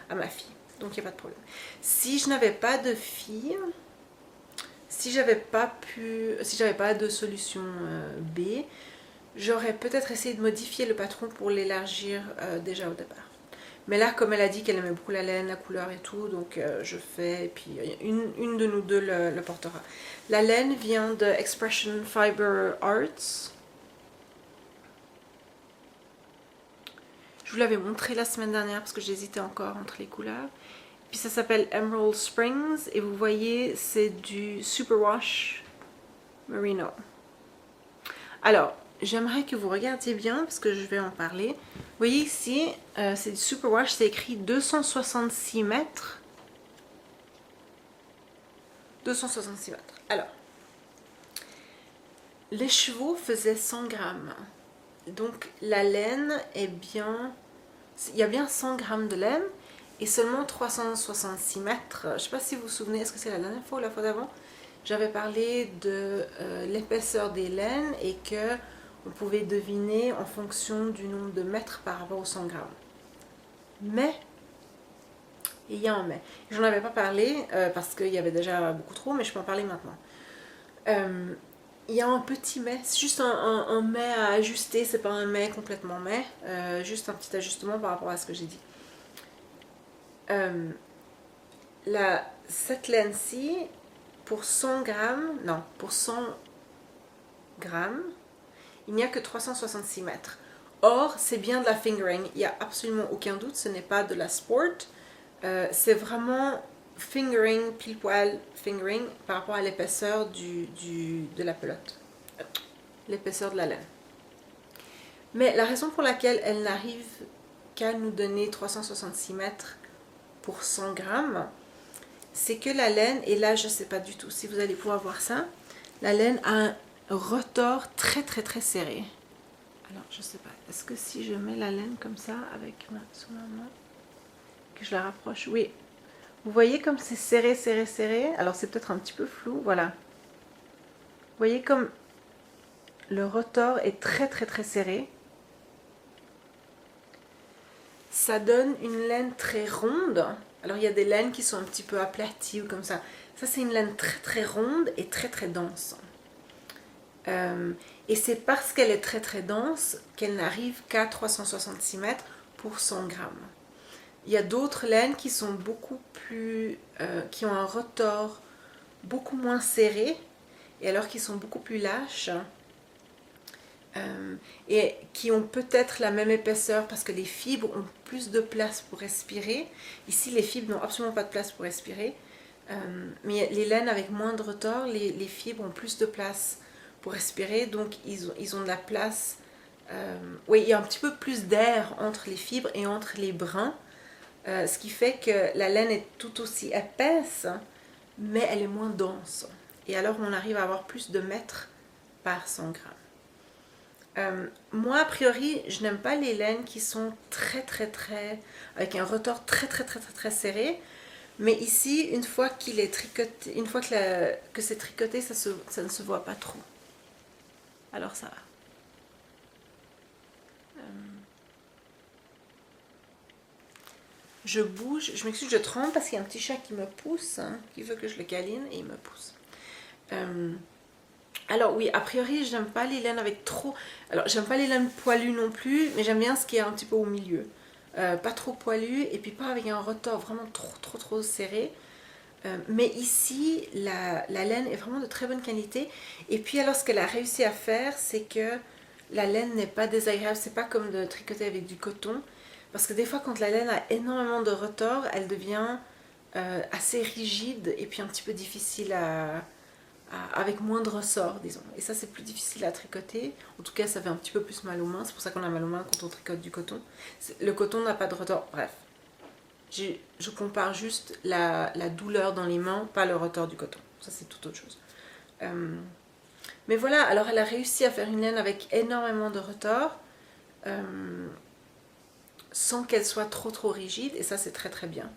à ma fille. Donc il n'y a pas de problème. Si je n'avais pas de fille, si j'avais pas de solution B, j'aurais peut-être essayé de modifier le patron pour l'élargir déjà au départ. Mais là, comme elle a dit qu'elle aimait beaucoup la laine, la couleur et tout, donc je fais, et puis une de nous deux le portera. La laine vient de Expression Fiber Arts. Je vous l'avais montré la semaine dernière parce que j'hésitais encore entre les couleurs. Puis ça s'appelle Emerald Springs et vous voyez, c'est du Superwash Merino. Alors, j'aimerais que vous regardiez bien parce que je vais en parler. Vous voyez ici, c'est du Superwash, c'est écrit 266 mètres. 266 mètres. Alors, les chevaux faisaient 100 grammes. Donc la laine est bien... Il y a bien 100 grammes de laine et seulement 366 mètres. Je ne sais pas si vous vous souvenez, est-ce que c'est la dernière fois ou la fois d'avant? J'avais parlé de l'épaisseur des laines et que on pouvait deviner en fonction du nombre de mètres par rapport aux 100 grammes. Mais, il y a un mais. J'en avais pas parlé parce qu'il y avait déjà beaucoup trop, mais je peux en parler maintenant. Il y a un petit mais, c'est juste un mais à ajuster, c'est pas un mais complètement mais, juste un petit ajustement par rapport à ce que j'ai dit. Cette laine-ci, pour 100 grammes, non, pour 100 grammes, il n'y a que 366 mètres. Or, c'est bien de la fingering, il n'y a absolument aucun doute, ce n'est pas de la sport, c'est vraiment fingering, pile poil fingering par rapport à l'épaisseur de la pelote, l'épaisseur de la laine. Mais la raison pour laquelle elle n'arrive qu'à nous donner 366 mètres pour 100 grammes, c'est que la laine, et là je ne sais pas du tout si vous allez pouvoir voir ça, la laine a un retors très très très serré. Alors je ne sais pas, est-ce que si je mets la laine comme ça sous ma main, que je la rapproche, oui. Vous voyez comme c'est serré, serré, serré. Alors c'est peut-être un petit peu flou, voilà. Vous voyez comme le retors est très très très serré. Ça donne une laine très ronde. Alors il y a des laines qui sont un petit peu aplaties ou comme ça. Ça c'est une laine très très ronde et très très dense. Et c'est parce qu'elle est très très dense qu'elle n'arrive qu'à 366 mètres pour 100 grammes. Il y a d'autres laines qui sont beaucoup plus... qui ont un retors beaucoup moins serré et alors qui sont beaucoup plus lâches et qui ont peut-être la même épaisseur parce que les fibres ont plus de place pour respirer. Ici, les fibres n'ont absolument pas de place pour respirer. Mais les laines avec moins de retors, les fibres ont plus de place pour respirer, donc ils ont de la place. Oui, il y a un petit peu plus d'air entre les fibres et entre les brins. Ce qui fait que la laine est tout aussi épaisse, mais elle est moins dense. Et alors on arrive à avoir plus de mètres par 100 grammes. Moi, a priori, je n'aime pas les laines qui sont très très très... avec un retors très très très très très serré. Mais ici, une fois qu'il est tricoté, une fois que c'est tricoté, ça ne se voit pas trop. Alors ça va. Je bouge, je m'excuse, je tremble parce qu'il y a un petit chat qui me pousse, hein, qui veut que je le câline et il me pousse. Alors oui, a priori, j'aime pas les laines avec trop... Alors, j'aime pas les laines poilues non plus, mais j'aime bien ce qui est un petit peu au milieu. Pas trop poilu et puis pas avec un retors vraiment trop serré. Mais ici, la laine est vraiment de très bonne qualité. Et puis alors, ce qu'elle a réussi à faire, c'est que la laine n'est pas désagréable. C'est pas comme de tricoter avec du coton. Parce que des fois, quand la laine a énormément de retors, elle devient assez rigide et puis un petit peu difficile avec moins de ressorts, disons. Et ça, c'est plus difficile à tricoter. En tout cas, ça fait un petit peu plus mal aux mains. C'est pour ça qu'on a mal aux mains quand on tricote du coton. Le coton n'a pas de retors. Bref. Je compare juste la douleur dans les mains, pas le retors du coton. Ça, c'est toute autre chose. Mais voilà, alors elle a réussi à faire une laine avec énormément de retors, sans qu'elle soit trop rigide, et ça, c'est très très bien.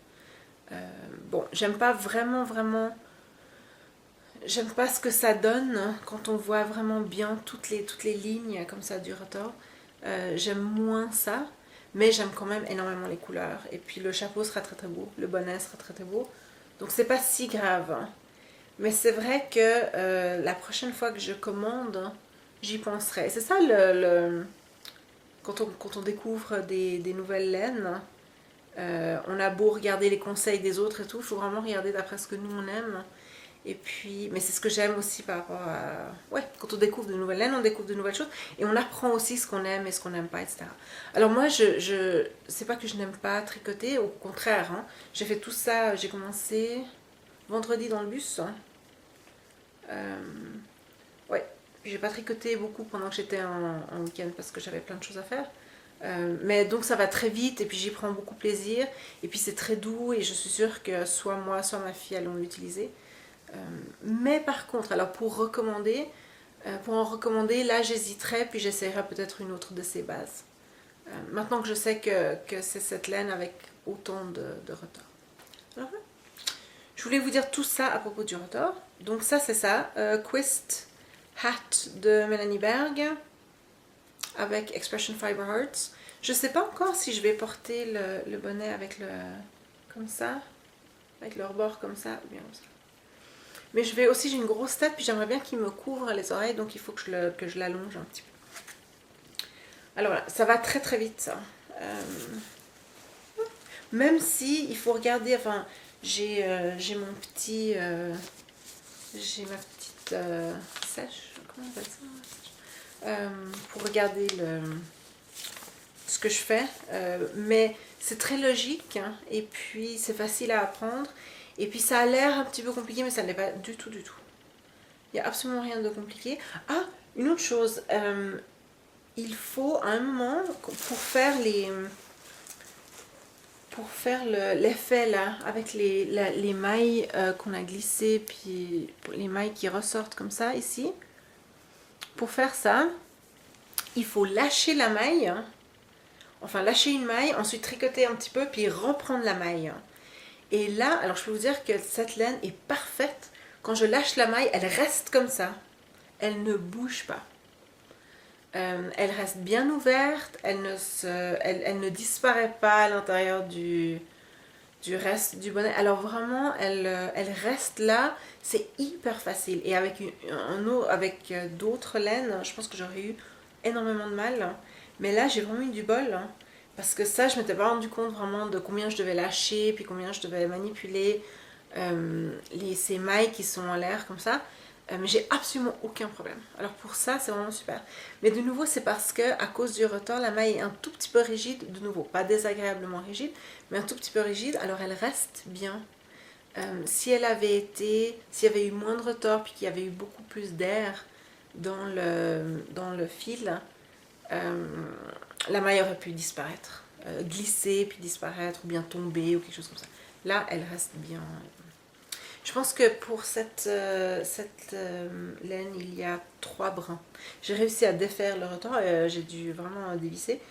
Bon, j'aime pas vraiment... J'aime pas ce que ça donne quand on voit vraiment bien toutes les lignes comme ça du retors. J'aime moins ça. Mais j'aime quand même énormément les couleurs. Et puis le chapeau sera très très beau. Le bonnet sera très très beau. Donc c'est pas si grave. Hein. Mais c'est vrai que la prochaine fois que je commande, j'y penserai. C'est ça quand on découvre des nouvelles laines. On a beau regarder les conseils des autres et tout. Il faut vraiment regarder d'après ce que nous on aime. Et puis, mais c'est ce que j'aime aussi par rapport à... Ouais, quand on découvre de nouvelles laines, on découvre de nouvelles choses. Et on apprend aussi ce qu'on aime et ce qu'on n'aime pas, etc. Alors moi, c'est pas que je n'aime pas tricoter, au contraire. Hein. J'ai fait tout ça, j'ai commencé vendredi dans le bus. Hein. Ouais, j'ai pas tricoté beaucoup pendant que j'étais en week-end parce que j'avais plein de choses à faire. Mais donc ça va très vite et puis j'y prends beaucoup plaisir. Et puis c'est très doux et je suis sûre que soit moi, soit ma fille allons l'utiliser. Mais par contre, alors pour en recommander, là j'hésiterais, puis j'essaierai peut-être une autre de ces bases. Maintenant que je sais que c'est cette laine avec autant de retors. Alors, je voulais vous dire tout ça à propos du retors. Donc ça c'est ça, Quist Hat de Melanie Berg avec Expression Fiber Hearts. Je sais pas encore si je vais porter le bonnet avec comme ça, avec le rebord comme ça, ou bien comme ça. Mais j'ai une grosse tête, puis j'aimerais bien qu'il me couvre les oreilles, donc il faut que je l'allonge un petit peu. Alors voilà, ça va très très vite ça. Même si il faut regarder, enfin, j'ai mon petit, j'ai ma petite sèche, comment on appelle ça, pour regarder ce que je fais, mais c'est très logique, hein, et puis c'est facile à apprendre, et puis ça a l'air un petit peu compliqué, mais ça ne l'est pas du tout, du tout. Il n'y a absolument rien de compliqué. Ah, une autre chose, il faut à un moment, pour faire l'effet là, avec les mailles qu'on a glissées, puis les mailles qui ressortent comme ça ici, pour faire ça, il faut lâcher la maille, enfin lâcher une maille, ensuite tricoter un petit peu, puis reprendre la maille. Et là, alors je peux vous dire que cette laine est parfaite. Quand je lâche la maille, elle reste comme ça. Elle ne bouge pas. Elle reste bien ouverte, elle ne disparaît pas à l'intérieur du reste du bonnet. Alors vraiment, elle reste là, c'est hyper facile. Et avec d'autres laines, je pense que j'aurais eu énormément de mal. Mais là, j'ai vraiment eu du bol. Parce que ça, je ne m'étais pas rendu compte vraiment de combien je devais lâcher, puis combien je devais manipuler ces mailles qui sont en l'air comme ça. Mais j'ai absolument aucun problème. Alors pour ça, c'est vraiment super. Mais de nouveau, c'est parce que à cause du retors, la maille est un tout petit peu rigide. De nouveau, pas désagréablement rigide, mais un tout petit peu rigide. Alors elle reste bien. S'il y avait eu moins de retors, puis qu'il y avait eu beaucoup plus d'air dans le fil, la maille aurait pu disparaître. Glisser, puis disparaître, ou bien tomber, ou quelque chose comme ça. Là, elle reste bien. Je pense que pour cette laine, il y a 3 brins. J'ai réussi à défaire le retors, j'ai dû vraiment dévisser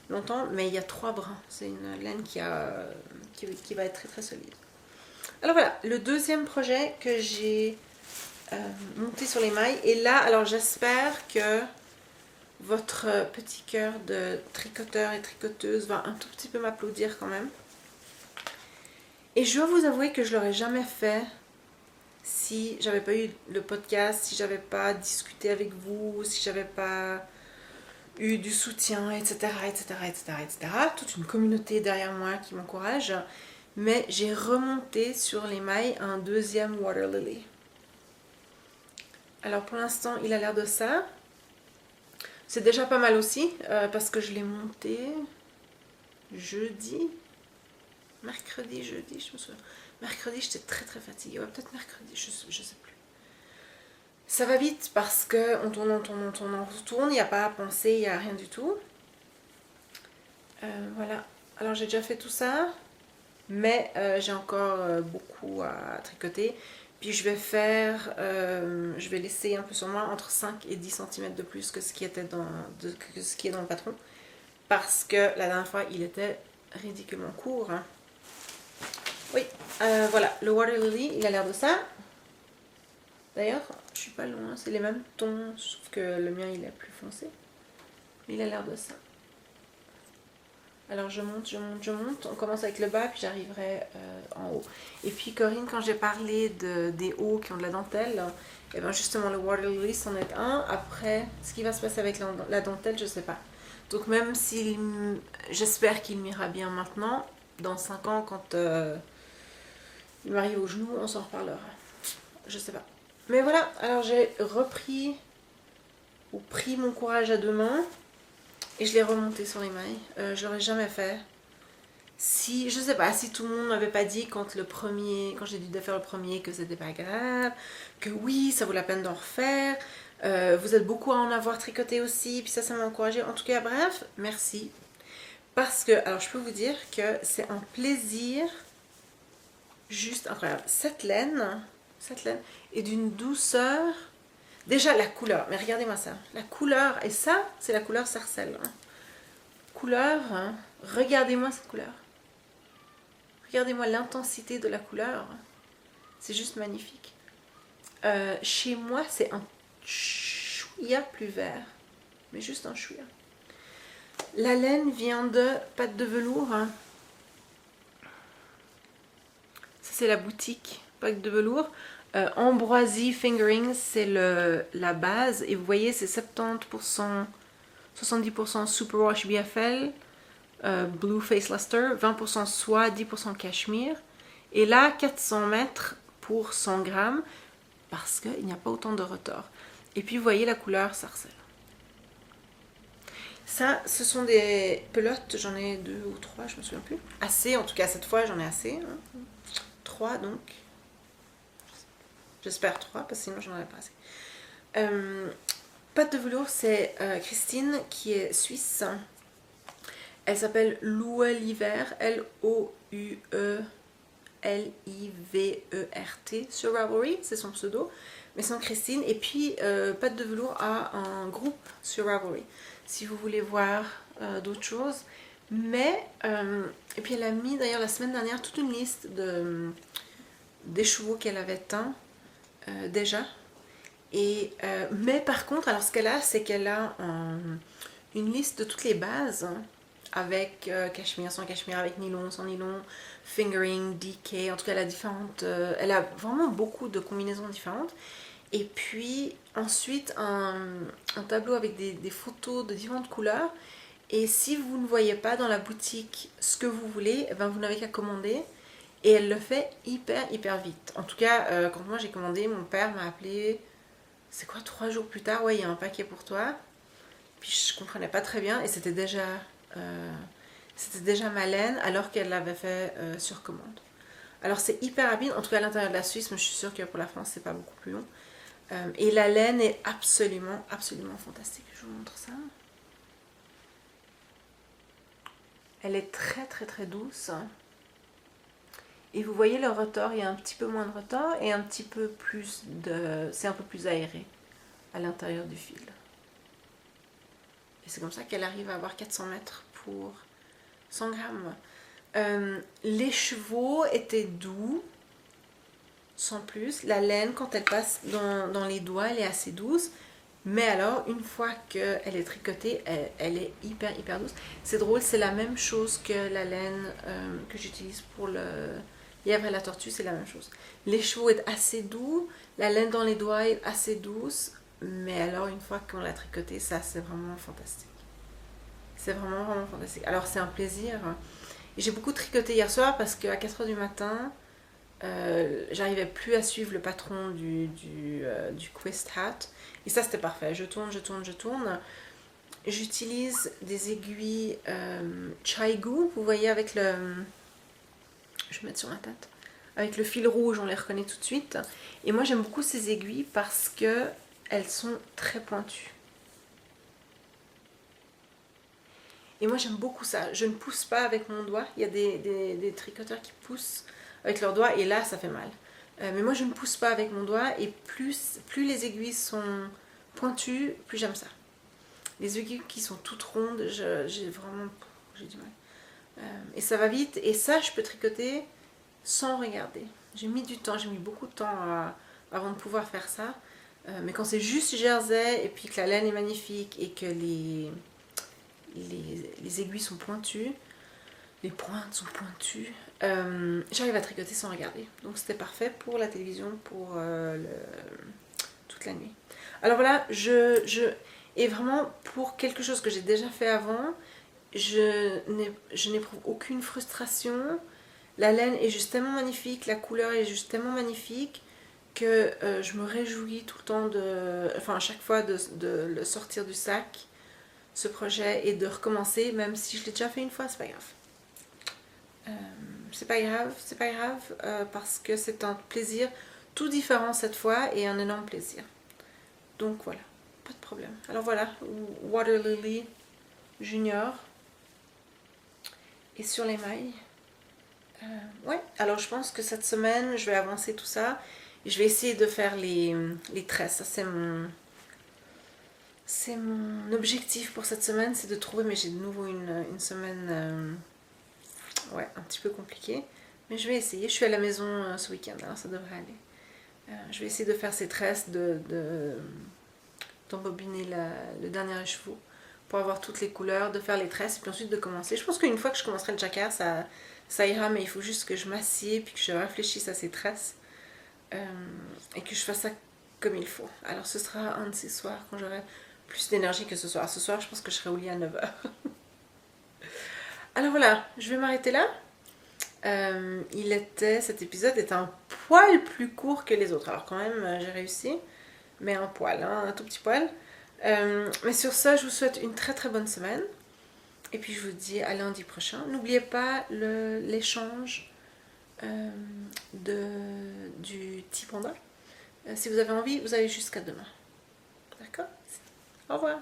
longtemps, mais il y a 3 brins. C'est une laine qui va être très très solide. Alors voilà, le deuxième projet que j'ai monté sur les mailles. Et là, alors j'espère que votre petit cœur de tricoteur et tricoteuse va un tout petit peu m'applaudir quand même. Et je dois vous avouer que je ne l'aurais jamais fait si j'avais pas eu le podcast, si j'avais pas discuté avec vous, si j'avais pas eu du soutien, etc., etc., etc., etc. Toute une communauté derrière moi qui m'encourage. Mais j'ai remonté sur les mailles un deuxième Water Lily. Alors pour l'instant, il a l'air de ça. C'est déjà pas mal aussi, parce que je l'ai monté mercredi, jeudi, je me souviens. Mercredi, j'étais très très fatiguée. Ouais, peut-être mercredi, je sais plus. Ça va vite parce que on tourne, il n'y a pas à penser, il n'y a rien du tout. Voilà. Alors j'ai déjà fait tout ça, mais j'ai encore beaucoup à tricoter. Puis je vais laisser un peu sur moi entre 5 et 10 cm de plus que ce qui est dans le patron. Parce que la dernière fois, il était ridiculement court. Hein. Oui, voilà, le Water Lily, il a l'air de ça. D'ailleurs, je suis pas loin, c'est les mêmes tons, sauf que le mien il est plus foncé. Mais il a l'air de ça. Alors je monte. On commence avec le bas, puis j'arriverai en haut. Et puis Corinne, quand j'ai parlé des hauts qui ont de la dentelle, et bien justement le Water Lily c'en est un. Après, ce qui va se passer avec la dentelle, je sais pas. Donc même si j'espère qu'il m'ira bien maintenant, dans 5 ans, quand il m'arrive au genou, on s'en reparlera. Je sais pas. Mais voilà, alors j'ai pris mon courage à 2 mains et je l'ai remonté sur les mailles. Je l'aurais jamais fait. Je sais pas, si tout le monde m'avait pas dit quand j'ai dû défaire le premier que c'était pas grave, que oui, ça vaut la peine d'en refaire. Vous êtes beaucoup à en avoir tricoté aussi, puis ça m'a encouragée. En tout cas, bref, merci. Parce que, alors je peux vous dire que c'est un plaisir juste incroyable. Cette laine, cette laine est d'une douceur. Déjà la couleur, mais regardez-moi ça. La couleur, et ça, c'est la couleur sarcelle. Hein. Couleur, hein. Regardez-moi cette couleur. Regardez-moi l'intensité de la couleur. C'est juste magnifique. Chez moi, c'est un chouïa plus vert. Mais juste un chouïa. La laine vient de pâte de velours. Hein. Ça, c'est la boutique pâte de velours. Ambroisie Fingering, c'est la base. Et vous voyez, c'est 70%, 70% Superwash BFL, Blue Face Luster, 20% soie, 10% cachemire. Et là, 400 mètres pour 100 grammes, parce qu'il n'y a pas autant de retors. Et puis, vous voyez la couleur sarcelle. Ça, ce sont des pelotes, j'en ai 2 ou 3, je me souviens plus. Assez, en tout cas, cette fois, j'en ai assez. Hein. 3, donc. J'espère 3, parce que sinon, j'en aurais pas assez. Pâte de velours, c'est Christine, qui est suisse. Elle s'appelle Loueliver, Loulivert sur Ravelry, c'est son pseudo, mais sans Christine. Et puis Pâte de velours a un groupe sur Ravelry, si vous voulez voir d'autres choses. Mais, et puis elle a mis d'ailleurs la semaine dernière toute une liste d'écheveaux qu'elle avait teints déjà. Et, mais par contre, alors ce qu'elle a, c'est qu'elle a une liste de toutes les bases, hein, avec cachemire, sans cachemire, avec nylon, sans nylon, fingering, DK, en tout cas elle a différentes, elle a vraiment beaucoup de combinaisons différentes. Et puis ensuite un tableau avec des photos de différentes couleurs. Et si vous ne voyez pas dans la boutique ce que vous voulez, eh ben vous n'avez qu'à commander. Et elle le fait hyper vite. En tout cas, quand moi j'ai commandé, mon père m'a appelé, c'est quoi, 3 jours plus tard, ouais, il y a un paquet pour toi. Puis je comprenais pas très bien et c'était déjà ma laine alors qu'elle l'avait fait sur commande. Alors c'est hyper rapide, en tout cas à l'intérieur de la Suisse, mais je suis sûre que pour la France c'est pas beaucoup plus long. Et la laine est absolument fantastique. Je vous montre ça. Elle est très douce. Et vous voyez le retors, il y a un petit peu moins de retors et un petit peu plus de... c'est un peu plus aéré à l'intérieur du fil. Et c'est comme ça qu'elle arrive à avoir 400 mètres pour 100 grammes. Les chevaux étaient doux, sans plus. La laine, quand elle passe dans les doigts, elle est assez douce. Mais alors, une fois qu'elle est tricotée, elle est hyper douce. C'est drôle, c'est la même chose que la laine que j'utilise pour le lièvre et la tortue, c'est la même chose. Les chevaux est assez doux, la laine dans les doigts est assez douce. Mais alors, une fois qu'on l'a tricotée, ça, c'est vraiment fantastique. C'est vraiment fantastique. Alors, c'est un plaisir. Et j'ai beaucoup tricoté hier soir parce qu'à 4h du matin, j'arrivais plus à suivre le patron du Quest Hat. Et ça, c'était parfait. Je tourne. J'utilise des aiguilles Chaigu. Vous voyez avec le... Je vais mettre sur ma tête. Avec le fil rouge, on les reconnaît tout de suite. Et moi, j'aime beaucoup ces aiguilles parce que elles sont très pointues. Et moi, j'aime beaucoup ça. Je ne pousse pas avec mon doigt. Il y a des tricoteurs qui poussent avec leurs doigts et là, ça fait mal. Mais moi, je ne pousse pas avec mon doigt et plus les aiguilles sont pointues, plus j'aime ça. Les aiguilles qui sont toutes rondes, j'ai du mal. Et ça va vite. Et ça, je peux tricoter sans regarder. J'ai mis du temps, j'ai mis beaucoup de temps avant de pouvoir faire ça. Mais quand c'est juste jersey et puis que la laine est magnifique et que les aiguilles sont pointues, les pointes sont pointues, j'arrive à tricoter sans regarder. Donc c'était parfait pour la télévision, pour toute la nuit. Alors voilà, et vraiment pour quelque chose que j'ai déjà fait avant, je n'éprouve aucune frustration. La laine est juste tellement magnifique, la couleur est juste tellement magnifique que je me réjouis tout le temps à chaque fois de le sortir du sac, ce projet, et de recommencer, même si je l'ai déjà fait une fois, c'est pas grave. C'est pas grave parce que c'est un plaisir tout différent cette fois et un énorme plaisir. Donc voilà, pas de problème. Alors voilà, Water Lily Junior. Et sur les mailles, ouais, alors je pense que cette semaine, je vais avancer tout ça. Et je vais essayer de faire les tresses. Ça, c'est mon objectif pour cette semaine, c'est de trouver, mais j'ai de nouveau une semaine ouais, un petit peu compliquée. Mais je vais essayer. Je suis à la maison ce week-end, alors ça devrait aller. Je vais essayer de faire ces tresses, d'embobiner le dernier écheveau pour avoir toutes les couleurs, de faire les tresses et puis ensuite de commencer. Je pense qu'une fois que je commencerai le jacquard, ça ira, mais il faut juste que je m'assieds puis que je réfléchisse à ces tresses et que je fasse ça comme il faut. Alors ce sera un de ces soirs quand j'aurai plus d'énergie que ce soir. Ce soir, je pense que je serai au lit à 9 h. Alors voilà, je vais m'arrêter là. Cet épisode est un poil plus court que les autres. Alors quand même, j'ai réussi, mais un poil, hein, un tout petit poil. Mais sur ça, je vous souhaite une très très bonne semaine. Et puis je vous dis à lundi prochain. N'oubliez pas l'échange du petit panda. Si vous avez envie, vous allez jusqu'à demain. D'accord? Au revoir.